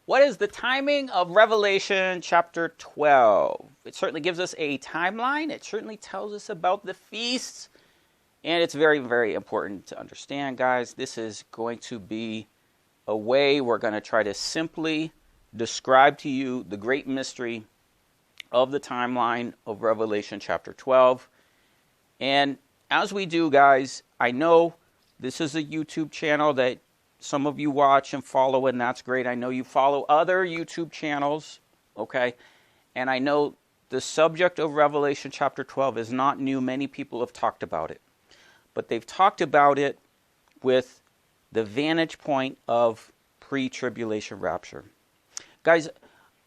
What is the timing of Revelation chapter 12? It certainly gives us a timeline. It certainly tells us about the feasts. And it's very, very important to understand, guys. This is going to be a way we're going to try to simply describe to you the great mystery of the timeline of Revelation chapter 12. And as we do, guys, I know this is a YouTube channel that some of you watch and follow, and that's great. I know you follow other YouTube channels, okay? And I know the subject of Revelation chapter 12 is not new. Many people have talked about it. But they've talked about it with the vantage point of pre-tribulation rapture. Guys,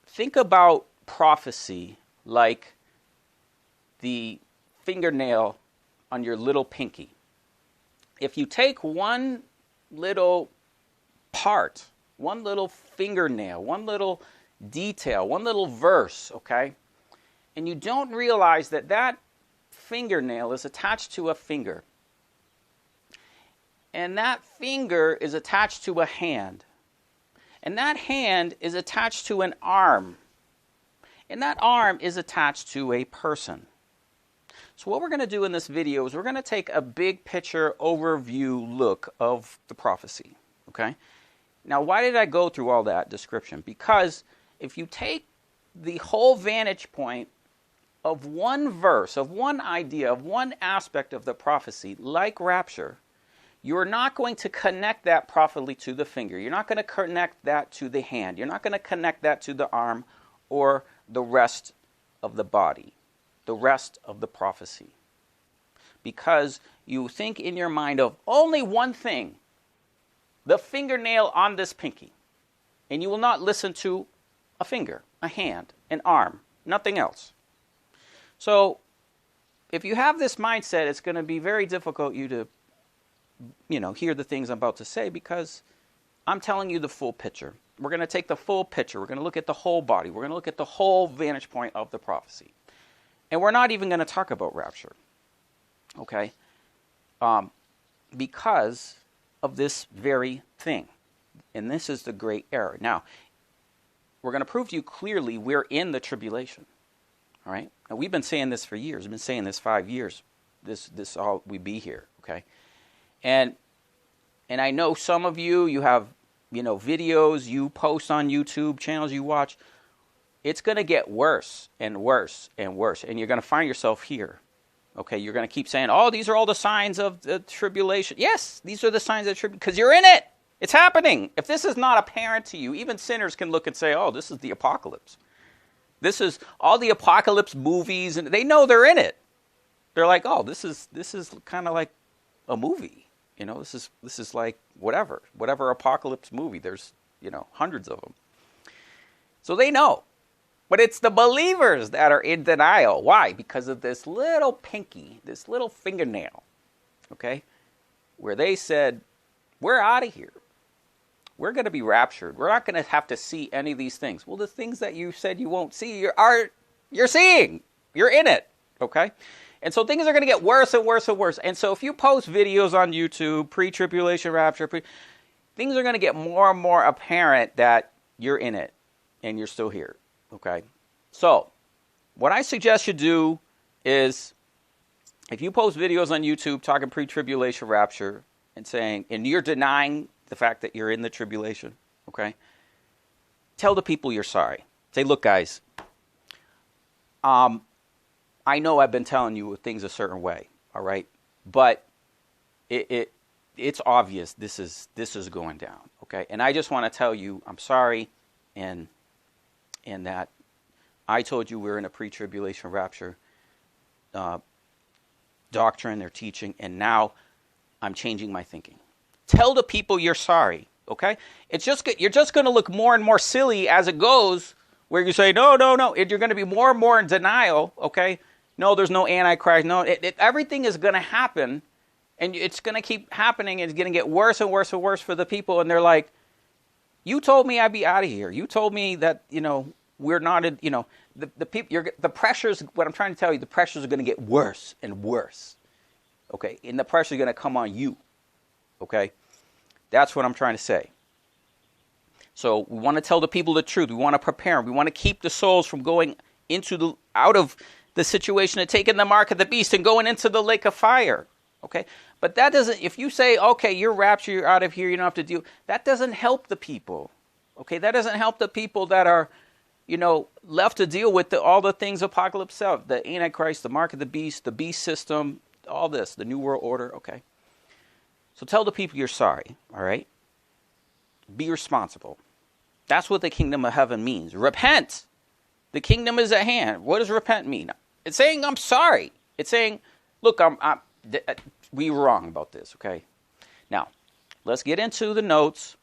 think about prophecy like the fingernail on your little pinky. If you take one little part, one little fingernail, one little detail, one little verse, okay, and you don't realize that that fingernail is attached to a finger, and that finger is attached to a hand, and that hand is attached to an arm, and that arm is attached to a person. So what we're going to do in this video is we're going to take a big picture overview look of the prophecy, okay? Now, why did I go through all that description? Because if you take the whole vantage point of one verse, of one idea, of one aspect of the prophecy, like rapture, you're not going to connect that properly to the finger. You're not going to connect that to the hand. You're not going to connect that to the arm or the rest of the body, the rest of the prophecy. Because you think in your mind of only one thing, the fingernail on this pinky, and you will not listen to a finger, a hand, an arm, nothing else. So if you have this mindset, it's going to be very difficult you to hear the things I'm about to say, because I'm telling you the full picture. We're going to take the full picture. We're going to look at the whole body. We're going to look at the whole vantage point of the prophecy. And we're not even going to talk about rapture, okay? Because of this very thing. And this is the great error. Now, we're going to prove to you clearly we're in the tribulation, all right? Now, we've been saying this for years. We've been saying this 5 years. This all we be here, okay? And I know some of you have, videos you post on YouTube, channels you watch. It's going to get worse and worse and worse. And you're going to find yourself here. Okay, you're going to keep saying, oh, these are all the signs of the tribulation. Yes, these are the signs of tribulation, because you're in it. It's happening. If this is not apparent to you, even sinners can look and say, oh, this is the apocalypse. This is all the apocalypse movies, and they know they're in it. They're like, oh, this is kind of like a movie. This is like whatever apocalypse movie. There's, hundreds of them. So they know. But it's the believers that are in denial. Why? Because of this little pinky, this little fingernail, okay, where they said, we're out of here. We're going to be raptured. We're not going to have to see any of these things. Well, the things that you said you won't see, you're seeing. You're in it, okay? And so things are going to get worse and worse and worse. And so if you post videos on YouTube, pre-tribulation rapture, things are going to get more and more apparent that you're in it and you're still here. Okay, so what I suggest you do is, if you post videos on YouTube talking pre-tribulation rapture and you're denying the fact that you're in the tribulation, okay, tell the people you're sorry. Say, look, guys, I know I've been telling you things a certain way, all right, but it's obvious this is going down, okay, and I just want to tell you I'm sorry, and that I told you we're in a pre-tribulation rapture doctrine, they're teaching, and now I'm changing my thinking. Tell the people you're sorry, okay? You're just going to look more and more silly as it goes, where you say, no, you're going to be more and more in denial, okay? No, there's no Antichrist. No, everything is going to happen, and it's going to keep happening, and it's going to get worse and worse and worse for the people, and they're like, you told me I'd be out of here. You told me that, we're not, the people, the pressures, what I'm trying to tell you, the pressures are going to get worse and worse. Okay. And the pressure is going to come on you. Okay. That's what I'm trying to say. So we want to tell the people the truth. We want to prepare them. We want to keep the souls from going out of the situation and taking the mark of the beast and going into the lake of fire. Okay? But that doesn't, if you say, okay, you're raptured, you're out of here, you don't have to deal, that doesn't help the people. Okay? That doesn't help the people that are, left to deal with all the things apocalypse self, the Antichrist, the mark of the beast system, all this, the New World Order. Okay? So tell the people you're sorry. All right? Be responsible. That's what the kingdom of heaven means. Repent. The kingdom is at hand. What does repent mean? It's saying I'm sorry. It's saying, look, we were wrong about this, okay? Now, let's get into the notes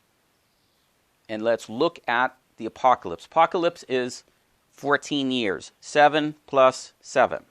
and let's look at the apocalypse. Apocalypse is 14 years. 7 plus 7.